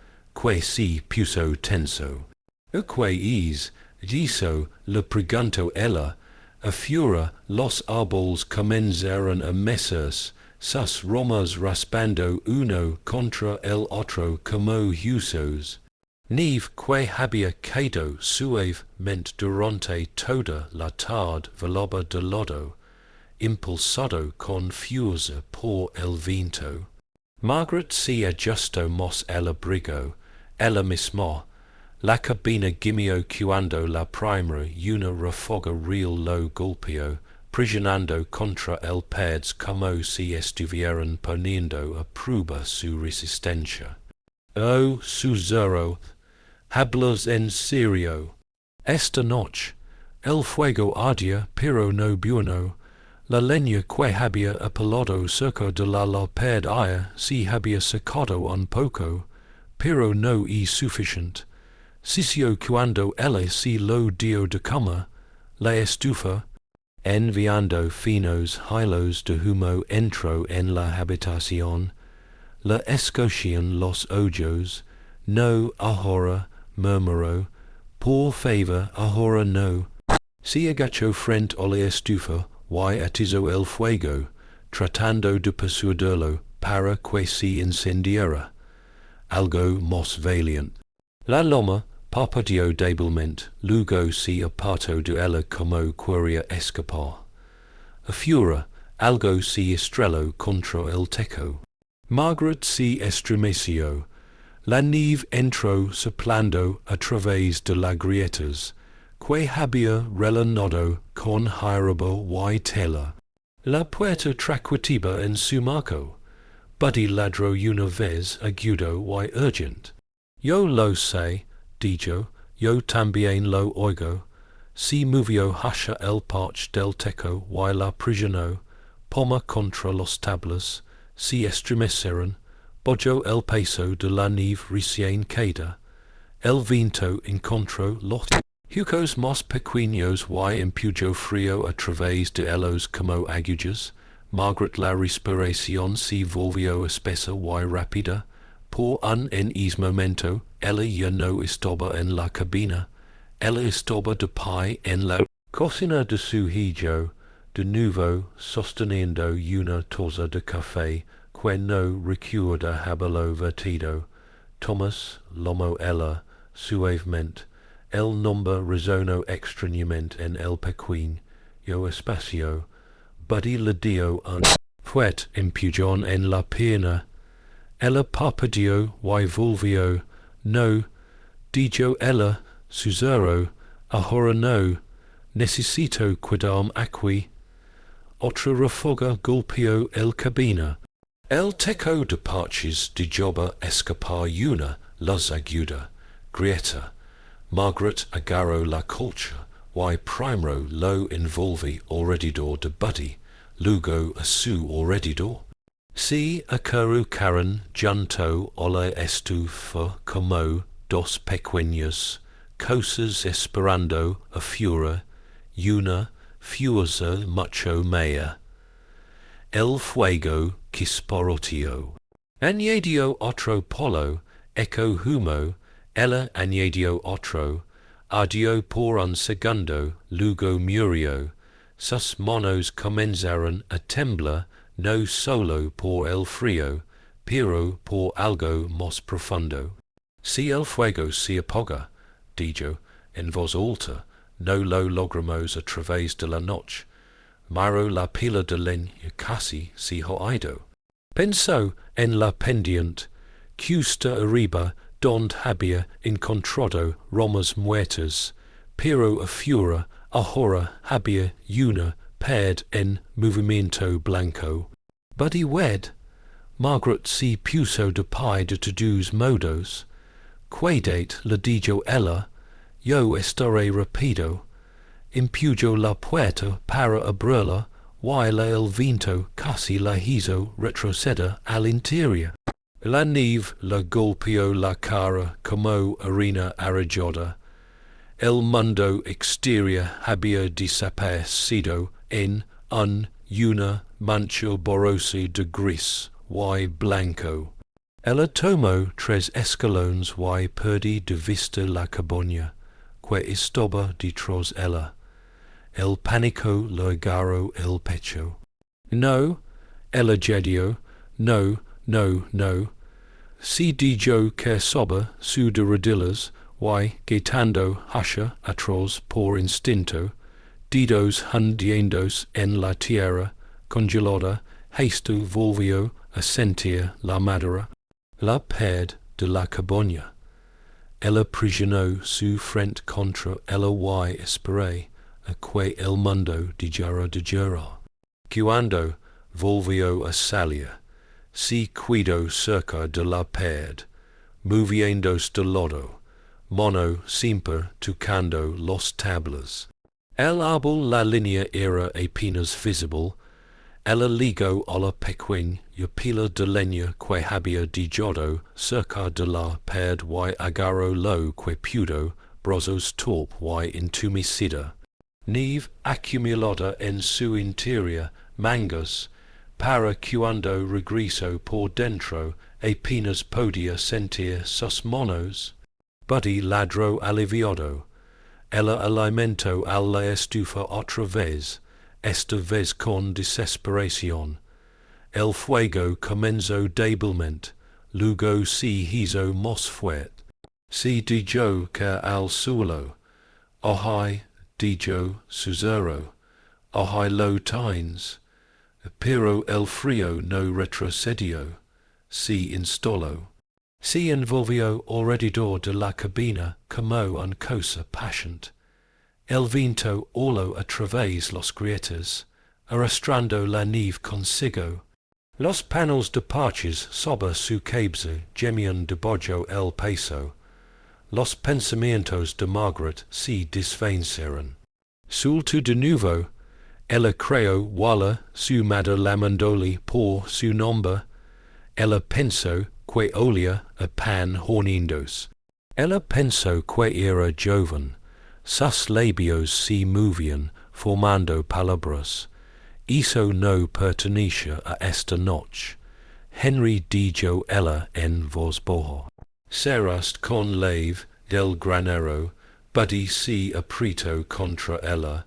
[SPEAKER 1] que si puso tenso. Que is, giso, le pregunto ella, a fura los árboles comenzaron a mecerse, sus ramas raspando uno contra el otro como huesos. Neve que había quedado suavemente durante toda la tarde veloba de lodo, impulsado con fuerza por el viento. Margaret se ajustó mos el abrigo, ella misma, la cabina gimió cuando la primera una ráfaga real lo golpeó, presionando contra el pads como si estuvieran poniendo a prueba su resistencia. Oh, Suzero, hablas en serio. Esta noche, el fuego ardía, pero no bueno. La leña que había apilado cerca de la lámpara se había secado un poco, pero no es suficiente. Sicio cuando ella se lo dio de comer, la estufa, enviando finos hilos de humo entró en la habitación, la escocían los ojos, no ahora, murmuró, por favor, ahora no. Se agachó frente a la estufa, y atizó el fuego, tratando de persuadirlo para que se encendiera. Algo más valiente. La loma parpadeó débilmente, luego se apartó de ella como quería escapar. A fura, algo se estrelló contra el techo. Margaret se estremeció. La nieve entró soplando a través de las grietas, que había rellenado con hierba y tela. La puerta traquitiba en su marco. Buddy ladró una vez agudo y urgent. Yo lo sé, dijo, yo también lo oigo. Se movió hacia el porche del techo y la presionó, poma contra los tablas, se estremecieron, bojó el peso de la nieve recién caída. El viento encontró los huecos más pequeños y empujó frío a través de ellos como agujas. Margaret la respiración se volvió espesa y rápida. Por un momento, ella ya no estaba en la cabina. Ella estaba de pie en la cocina de su hijo, de nuevo sosteniendo una taza de café que no recuerda haberlo vertido. Thomas llamó ella suavemente. El nombre resonó extrañamente en el pequeño espacio. Buddy le dio un fuerte empujón en la pierna. Ella parpadeó y volvió. No, dijo ella, Suzero, ahora no. Necesito quedarme aquí. Otra ráfaga golpeó el cabina. El techo de parches de joba escapar una luz aguda, grieta. Margaret agarró la colcha, y primero lo envolví alrededor de Buddy, luego a su alrededor. Se acurrucaron junto a la estufa como dos pequeñas cosas esperando a fura, una fuerza mucho mayor. El fuego chisporroteó. Añadió otro polo, eco humo, ella añadió otro, ardió por un segundo, luego murió. Sus manos comenzaron a temblar, no solo por el frío, pero por algo más profundo. Si el fuego se apaga, dijo, en voz alta, no lo logramos a través de la noche. Miró la pila de leña casi se ha ido. Pensó en la pendiente, cuesta arriba, donde había encontrado ramas muertas, pero a fura ahora había una ped en movimiento blanco. Buddy wed, Margaret se puso de pie de todos modos. Quedate le dijo ella, yo estaré rápido. Empujó la puerta para abrirla, while el viento casi la hizo retroceder al interior. La nieve le golpeó la cara como arena arrollada. El mundo exterior había desaparecido en una mancha borrosa de gris y blanco. Ella tomo tres escalones y perdi de vista la cabaña, que estaba detrás ella. El pánico le agarró el pecho. No, ella gedió, no, no, no. Si dijo que soba su de rodillas, y gritando hasha atroz por instinto, dedos hundiendos en la tierra congelada, hasto volvió a sentir la madera, la ped de la cabaña. Ella prisionó su frente contra ella y esperé a que el mundo dijera. Cuando volvió a salir, si cuido cerca de la ped, moviéndose de lado, mono siempre tocando los tablas. El árbol la línea era apenas visible, ella ligó a la pequeña pila de leña que había dejado cerca de la ped y agarró lo que pudo, brazos torpe y entumecida. Nieve acumulada en su interior, mangas, para cuando regresó por dentro, apenas podía sentir sus manos. Buddy ladró aliviado. Ella alimentó a la estufa otra vez, esta vez con desesperación. El fuego comenzó débilmente, luego se hizo más fuerte. Se dijo que al suelo, ojai, dijo Susuro, ojai lo tines, pero el frío no retrocedió, se instaló. Se envolvió alrededor de la cabina como una cosa paciente. El viento oló a través los grietas, arrastrando la nieve consigo. Los paneles de parches sobre su cabeza gemían debajo el peso. Los pensamientos de Margaret se desvanecieron. Suelto de nuevo, ella creó wala su madre llamándole por su nombre. Ella pensó que olía a pan hornidos. Ella pensó que era joven. Sus labios se movían, formando palabras. Eso no pertenecía a esta noche. Henry dijo ella en voz baja. Serás con leve del granero, Buddy se apretó contra ella.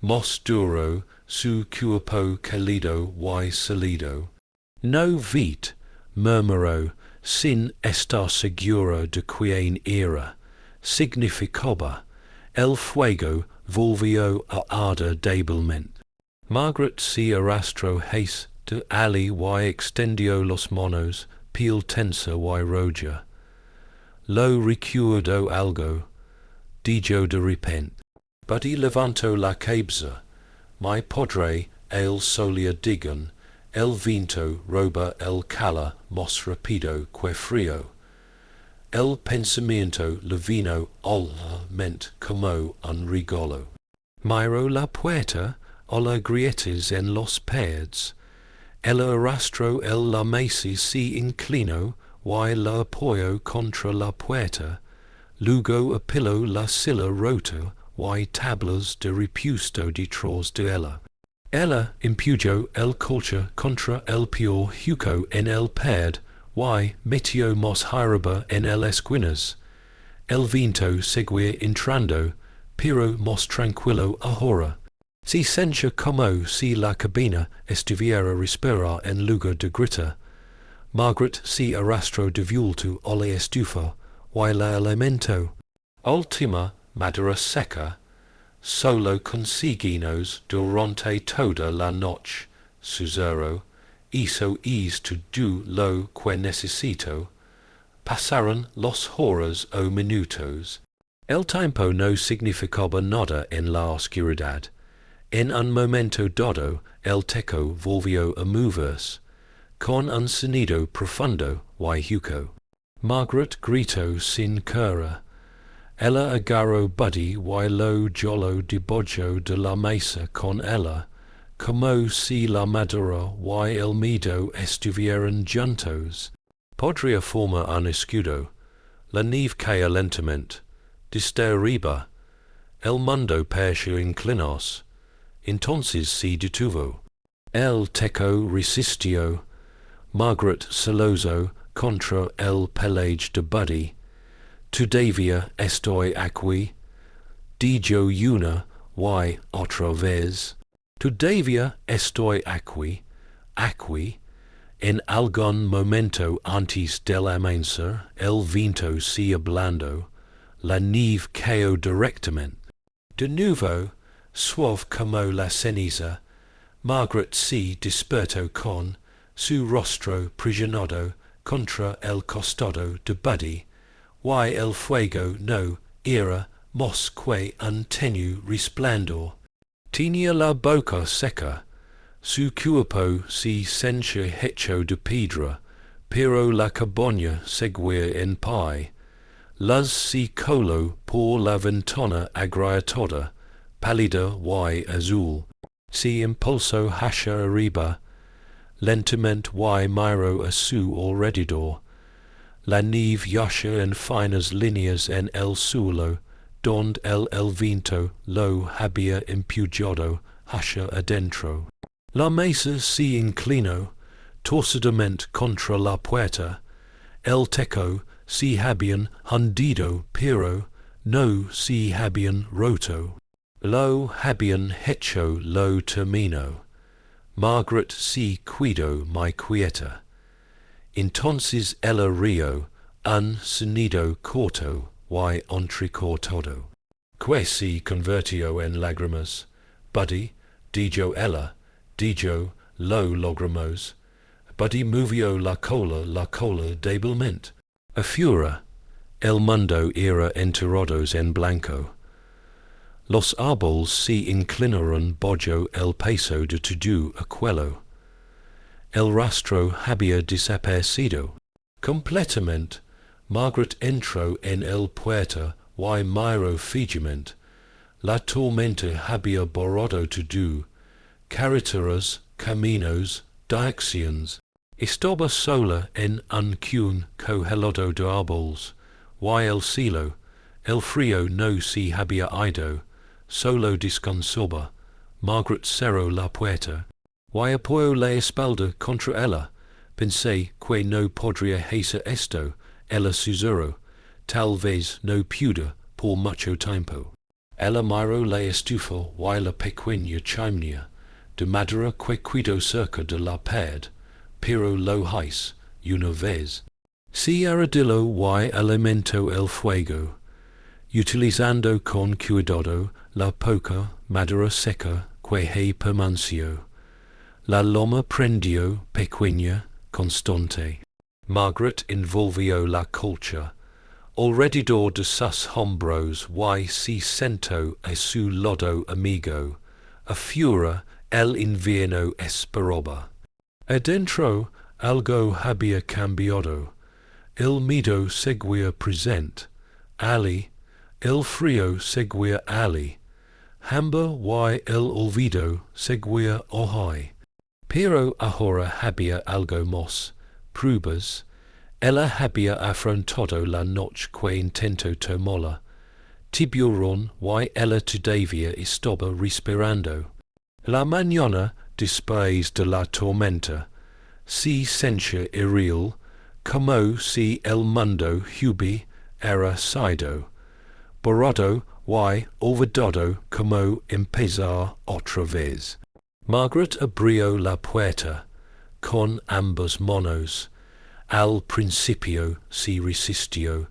[SPEAKER 1] Más duro su cuerpo cálido y salido. No vit, murmuró, sin estar segura de quién era. Significaba, el fuego volvió a arder débilmente. Margaret se arrastró de allí y extendió los manos, piel tensa y roja. Lo recuerdo algo, dijo de repente. Buddy levantó la cabeza. Mi padre el solía digan, el viento roba el calor más rápido que frío. El pensamiento le vino mente como un regalo. Miró la puerta a las grietas en los paredes. Ella arrastró la mesa se inclinó y la apoyó contra la puerta. Luego apiló la silla rota y tablas de repuesto detrás de ella. Ella empujó el coche contra el peor hueco en el pared y metió más hierba en el esquinas. El viento seguía entrando, pero más tranquilo ahora. Se sentía como si la cabina estuviera respirar en lugar de gritar. Margaret se arrastró de vuelta a la estufa y la alimentó. Última madera seca. Solo conseguimos durante toda la noche, Susuro. Eso es todo lo que necesito. Pasaron las horas o minutos. El tiempo no significaba nada en la oscuridad. En un momento dado, el techo volvió a moverse, con un sonido profundo y hueco. Margaret gritó sin cura. Ella agarró Buddy y lo jaló debajo de la mesa con ella, como si la madera y el medio estuvieran juntos. Podría formar un escudo. La nieve caía lentamente. Desde arriba, el mundo pareció inclinarse. Entonces se detuvo. El techo resistió. Margaret Celoso contra el pelage de buddy, todavía estoy aquí, dijo una y otra vez, todavía estoy aquí, en algún momento antes del amanecer, el viento se ablando, la nieve cayó directamente. De nuevo, suave como la ceniza, Margaret se despertó con su rostro presionado contra el costado de Buddy, y el fuego no era más que un tenue resplandor. Tenía la boca seca, su cuerpo se sentía hecho de piedra, pero la cabaña seguía en pie. Luz se coló por la ventana agrietada, pálida y azul. Se impulsó hacia arriba, lentamente y miró a su alrededor. La nieve yacía en finas líneas en el suelo, donde el viento lo había empujado hacia adentro. La mesa se inclinó torcidamente contra la puerta. El techo se habían hundido, pero no se habían roto. Lo habían hecho lo terminó. Margaret se quedó muy quieta. Entonces ella rió un sonido corto y entrecortado, que se convirtió en lágrimas. Buddy, dijo ella, dijo, lo logramos. Buddy movió la cola débilmente. Afuera, el mundo era enterrados en blanco. Los árboles se inclinaron bajo el peso de todo aquello. El rastro había desaparecido. Completamente, Margaret entró en el puerta y miró fijamente. La tormenta había borrado todo, carreteras, caminos, direcciones. Estaba sola en un congelado de árboles, y el cielo, el frío no se había ido, solo descansaba. Margaret cerró la puerta, y apoyó la espalda contra ella. Pensé que no podría hacer esto, ella susurró, tal vez no pueda por mucho tiempo. Ella miró la estufa y la pequeña chimenea, de madera que quedó cerca de la pared, pero lo hizo una vez. Se arrodilló y alimentó el fuego, utilizando con cuidado la poca madera seca que permaneció. La loma prendió pequeña, constante. Margaret envolvió la colcha alrededor de sus hombros y se sentó a su lado amigo. Afuera el invierno esperaba. Adentro algo había cambiado. El miedo seguía presente. Ali, el frío seguía Ali. Hambre y el olvido seguía hoy. Pero ahora había algo más. Pruebas. Ella había afrontado la noche que intentó tomarla. Tiburón y ella todavía estaba respirando. La mañana, después de la tormenta, se sentía irreal, como si el mundo hubiera sido borrado y olvidado como empezar otra vez. Margaret abrió la puerta con ambas manos. Al principio se resistió,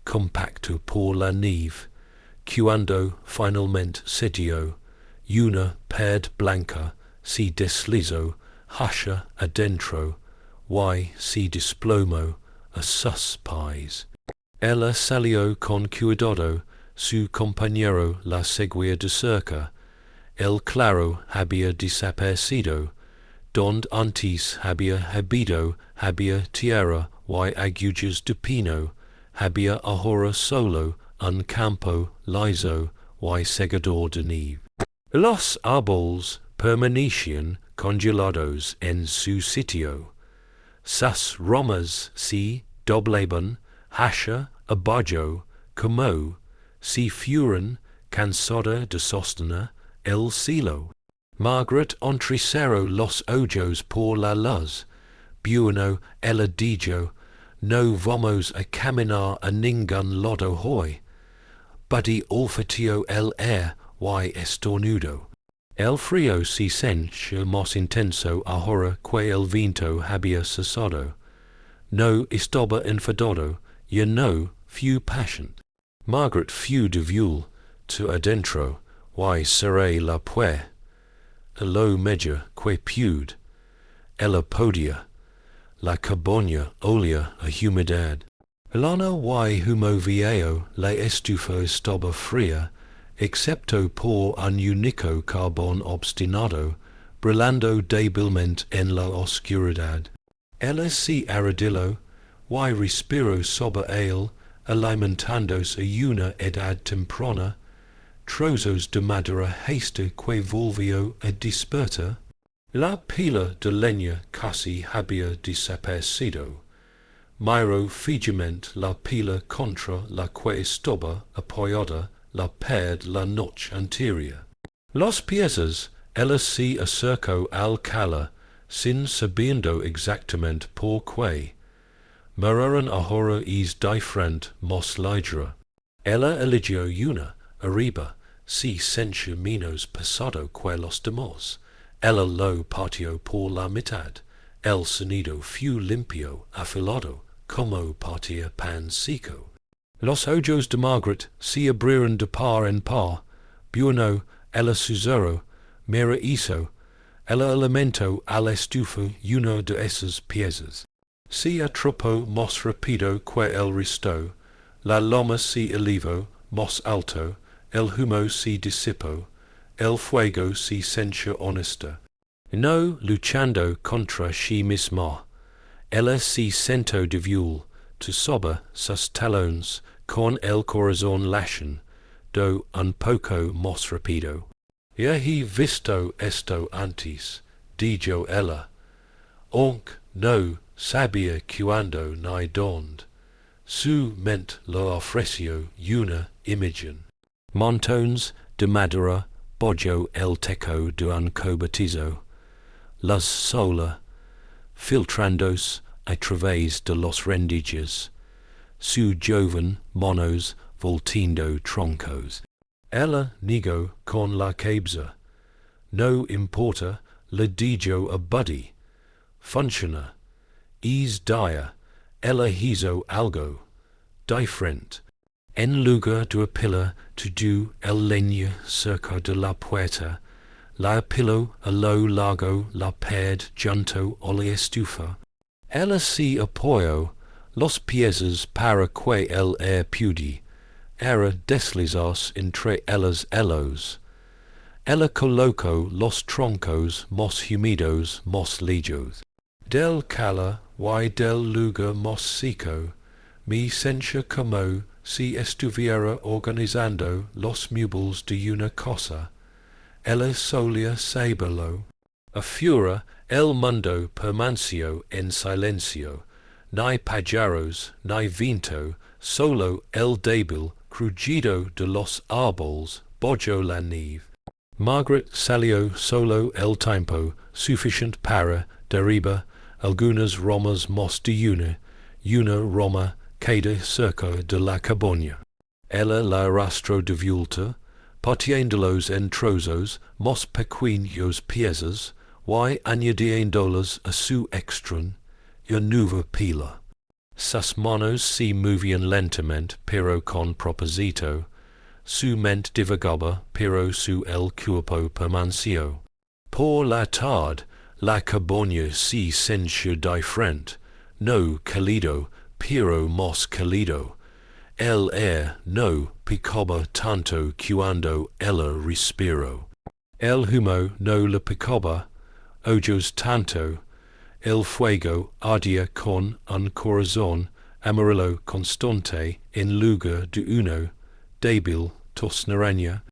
[SPEAKER 1] compacto por la nieve, cuando finalmente cedió. Una pared blanca se deslizó hacia adentro y se desplomó a sus pies. Ella salió con cuidado, su compañero la seguía de cerca. El claro había desaparecido. Donde antes había habido tierra y agujas de pino, había ahora solo un campo liso y segador de nieve. Los árboles permanecían congelados en su sitio. Sus ramas se doblaban hacia abajo como si fueran cansadas de sostener el cielo. Margaret entrecerró los ojos por la luz. Bueno, ella dijo, no vamos a caminar a ningun lodo hoy, buddy olfatio el air y estornudo. El frío si senche mos intenso ahora que el viento había cesado. No estaba enfadado, ya no few passion. Margaret few de viol to adentro, y seré la pue. Lo media que pude, ella podia, la carbonia olia a humedad. Elana y humo vieo la estufa estaba fría, excepto por un único carbón obstinado, brillando débilmente en la oscuridad. Ella si arrodilló, y respiró sobre él, alimentándose a una edad temprana, trozos de madera hasta que volvió a despertar. La pila de leña casi había desaparecido. Miró fijamente la pila contra la que estaba apoyada la pared la noche anterior. Los piezas, ella se acercó al cala, sin sabiendo exactamente por qué. Miraron ahora es diferente mos ligra. Ella eligió una, arriba, si sencha menos pesado que los demás. Ella lo partió por la mitad. El sonido fue limpio, afilado, como partía pan seco. Los ojos de Margaret se abrieron de par en par. Bueno, ella susurró, mira eso. Ella alimentó al estufa una de esas piezas. Se atrapó más rápido que el resto. La loma se elevó más alto. El humo se disipó. El fuego se sencha honesta. No luchando contra sí misma. Ella se sentó de viol, to sobre sus talones, con el corazón lascian, do un poco más rápido. Ya he visto esto antes, dijo ella, aunque no sabía cuándo ni dónde. Su mente le ofreció una imagen. Montones de madera, bojo el techo de un cobertizo. Las sola, filtrándose a través de los rendillos. Su joven monos voltiendo troncos. Ella negó con la cabeza. No importa, le dijo a Buddy. Funciona. Es dia. Ella hizo algo diferente. En lugar de apilar todo el leña cerca de la puerta, la apiló a lo largo la pared junto a la estufa. Ella se apoyó los pies para que el air pude era deslizarse entre ellos elos. Ella colocó los troncos más húmedos más lejos. Del cala y del lugar más seco, me sencha como si estuviera organizando los muebles de una casa. Ella solía saberlo. Afuera el mundo permaneció en silencio. Ni pájaros, ni viento, solo el débil crujido de los árboles bojo la nieve. Margaret salió solo el tiempo suficiente para derribar algunas ramas más de una rama queda cerca de la cabaña. Ella la arrastró de vuelta, partiéndolos en trozos más pequeños piezas, y añadiéndolos a su extrón y nueva pila. Sus manos se movían lentamente, pero con propósito. Su mente divagaba, pero su el cuerpo permaneció. Por la tarde, la cabaña se sencha diferente, no cálido, pero más cálido. El air no picaba tanto cuando ella respiró. El humo no le picaba, ojos tanto. El fuego ardía con un corazón amarillo constante en lugar de uno débil tosnaraña.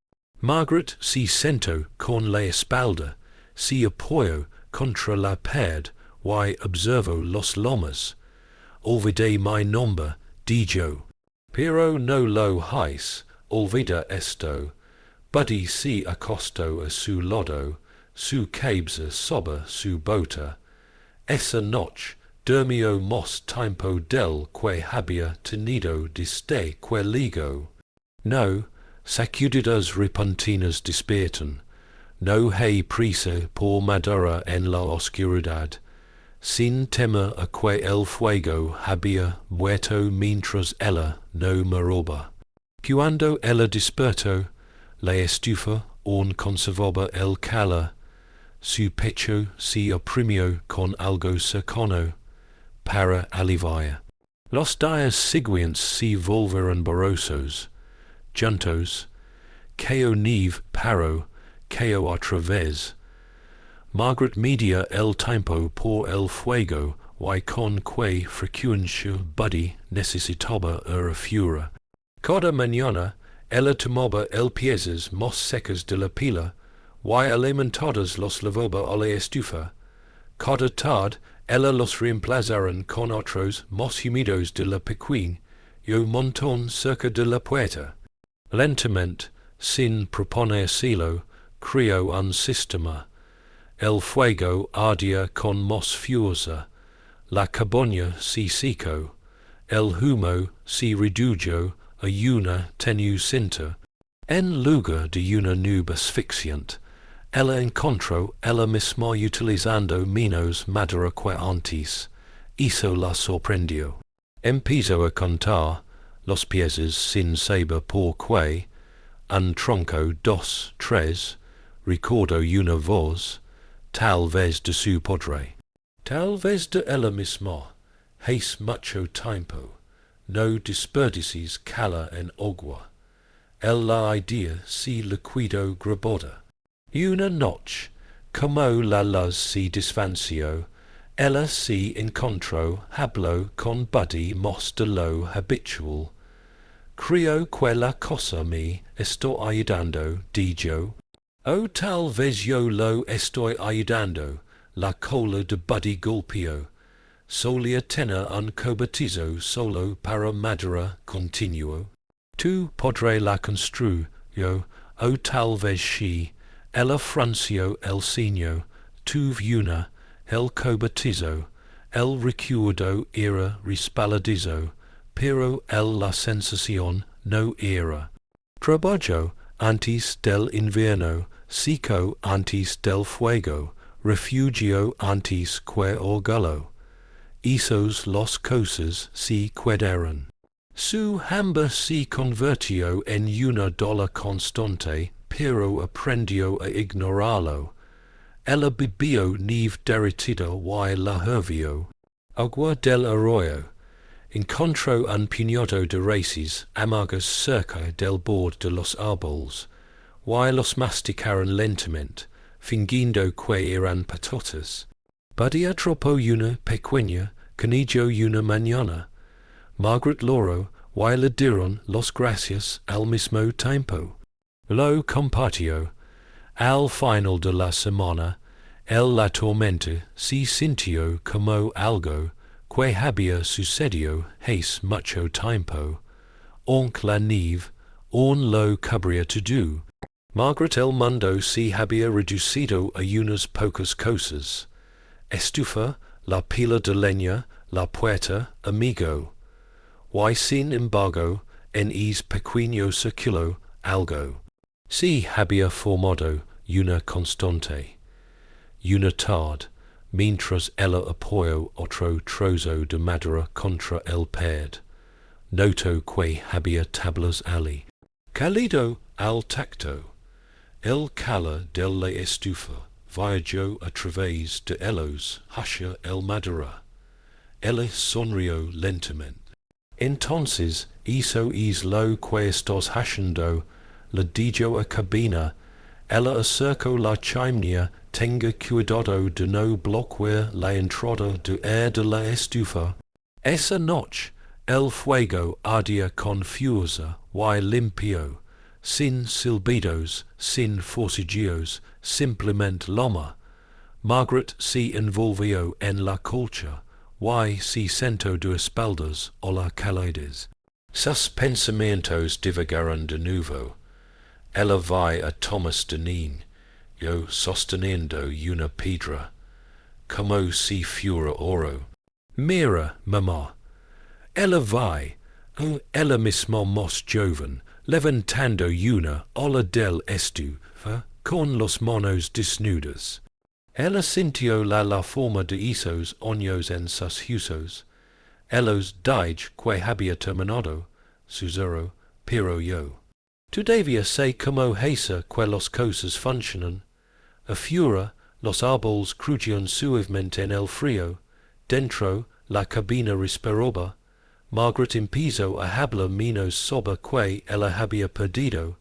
[SPEAKER 1] Margaret se sentó con la espalda, se apoyó contra la pared y observó los lomas. Olvidé mi nombre, dijo. Pero no lo hice, olvida esto. Buddy se acostó a su lado, su cabeza sobre su bota. Esa noche Dermio mos tempo del que habia tenido diste que ligo. No, sacudidas repentinas despiertan, no hay prisa por madura en la oscuridad, sin temer a que el fuego había muerto mientras ella no moroba. Cuando ella despertó, la estufa aún conservaba el calor, su pecho se oprimió con algo cercano para aliviar. Los días siguientes se volvieron borrosos, juntos, cayó nieve paro, cayó otra vez. Margaret media el tiempo por el fuego, y con que frecuencia Buddy necesitaba era fura. Cada mañana, ella tomaba el piezas más secas de la pila, y alimentadas los lavaba a la estufa. Cada tarde, ella los reemplazaron con otros más húmedos de la pequeña, y un montón cerca de la puerta. Lentamente, sin proponérselo, creó un sistema. El fuego ardía con más fuerza, la cabaña se secó, el humo se redujo a una tenue cinta. En lugar de una nube asfixiante, ella encontró ella misma utilizando menos madera que antes. Eso la sorprendió. Empezó a contar los piezas sin saber por qué, un tronco, dos, tres, recordó una voz, tal vez de su padre. Tal vez de ella misma, hace mucho tiempo, no desperdicies calor en agua. La idea se liquidó grabada. Una noche, como la luz se desvanció, ella se encontró, habló con Buddy más de lo habitual. Creo que la cosa me está ayudando, dijo. O tal vez yo lo estoy ayudando, la cola de Buddy golpeó. Solía tener un cobertizo solo para madera, continuó. Tu padre la construyó, o tal vez sí. Ella franció el ceño, tuve una, el cobertizo, el recuerdo era respaladizo, pero la sensación no era. Trabajó antes del invierno, seco antes del fuego, refugio antes que orgullo. Esos las cosas se quedaron. Su hambre se convirtió en una dolor constante, pero aprendió a ignorarlo. Ella bebió nieve derretida y la hervió. Agua del arroyo. Encontró un puñado de raíces amargas cerca del borde de los árboles, y los masticaron lentamente, fingiendo que eran patatas. Buddy atrapó una pequeña, canillo una mañana. Margaret Loro, y le dieron las gracias al mismo tiempo. Lo compartió. Al final de la semana, la tormenta se sintió como algo que había sucedido hace mucho tiempo, aunque la nieve aún lo cubría todo. Margaret el mundo se había reducido a unas pocas cosas. Estufa, la pila de leña, la puerta, amigo. Y sin embargo, en ese pequeño círculo, algo. Se había formado una constante. Una tarde, mientras ella apoyó otro trozo de madera contra el pared, notó que había tablas allí. Cálido al tacto. El calor de la estufa viajó a través de ellos hacia el madera. Ella sonrió lentamente. Entonces eso es lo que estás haciendo, le dijo a cabina. Ella acercó la chimenea, tenga cuidado de no bloquear la entrada de aire de la estufa. Esa noche, el fuego ardía con fuerza y limpio, sin silbidos, sin forcejeos, simplemente loma. Margaret se envolvió en la colcha, y se sentó de espaldas a la calides. Sus pensamientos divagaron de nuevo. Ella vai a Thomas de Neen, yo sosteniendo una piedra, como si fuera oro. Mira, mamá. Ella vai, ella mismo mos joven, levantando una ola del estufa con los monos desnudos. Ella sintió la forma de esos años en sus huesos. Ellos dije que había terminado, susurro, pero yo. Todavía sé cómo hace que las cosas funcionan. Afuera, los árboles crujían suavemente en el frío. Dentro, la cabina respiraba. Margaret empezó a hablar menos sobre que ella había perdido.